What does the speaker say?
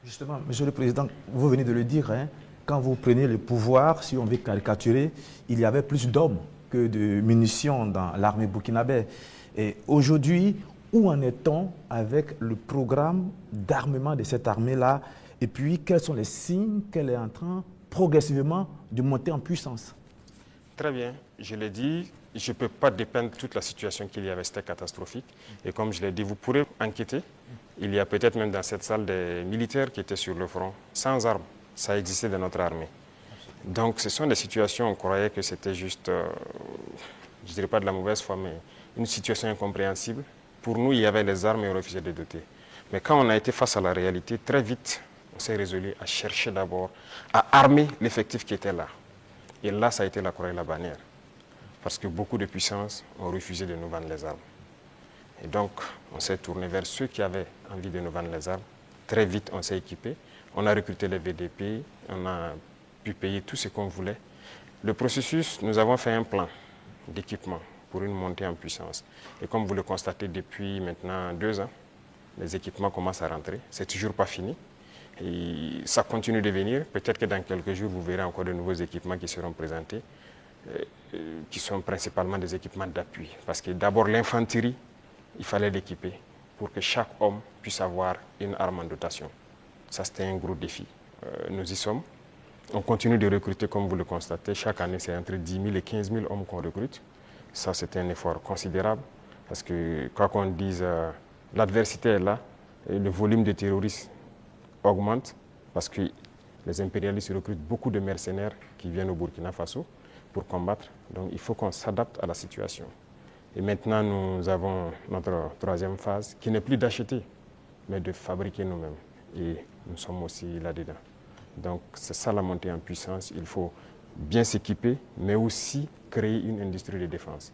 Justement, Monsieur le Président, vous venez de le dire, hein, quand vous prenez le pouvoir, si on veut caricaturer, il y avait plus d'hommes que de munitions dans l'armée burkinabé. Et aujourd'hui, où en est-on avec le programme d'armement de cette armée-là? Et puis, quels sont les signes qu'elle est en train progressivement de monter en puissance? Très bien, je l'ai dit, je ne peux pas dépeindre toute la situation qu'il y avait, c'était catastrophique. Et comme je l'ai dit, vous pourrez enquêter. Il y a peut-être même dans cette salle des militaires qui étaient sur le front, sans armes. Ça existait dans notre armée. Donc ce sont des situations, on croyait que c'était juste, je ne dirais pas de la mauvaise foi, mais une situation incompréhensible. Pour nous, il y avait les armes et on refusait de les doter. Mais quand on a été face à la réalité, très vite, on s'est résolu à chercher d'abord à armer l'effectif qui était là. Et là, ça a été la croix et la bannière. Parce que beaucoup de puissances ont refusé de nous vendre les armes. Et donc, on s'est tourné vers ceux qui avaient envie de nous vendre les armes. Très vite, on s'est équipé. On a recruté les VDP, on a pu payer tout ce qu'on voulait. Le processus, nous avons fait un plan d'équipement pour une montée en puissance. Et comme vous le constatez depuis maintenant 2 ans, les équipements commencent à rentrer. C'est toujours pas fini. Et ça continue de venir. Peut-être que dans quelques jours, vous verrez encore de nouveaux équipements qui seront présentés, qui sont principalement des équipements d'appui. Parce que d'abord, l'infanterie, il fallait l'équiper pour que chaque homme puisse avoir une arme en dotation. Ça, c'était un gros défi. Nous y sommes. On continue de recruter, comme vous le constatez. Chaque année, c'est entre 10 000 et 15 000 hommes qu'on recrute. Ça, c'est un effort considérable. Parce que, quoi qu'on dise, l'adversité est là. Et le volume de terroristes augmente parce que les impérialistes recrutent beaucoup de mercenaires qui viennent au Burkina Faso pour combattre. Donc il faut qu'on s'adapte à la situation. Et maintenant, nous avons notre troisième phase qui n'est plus d'acheter, mais de fabriquer nous-mêmes. Et nous sommes aussi là-dedans. Donc c'est ça la montée en puissance. Il faut bien s'équiper, mais aussi créer une industrie de défense.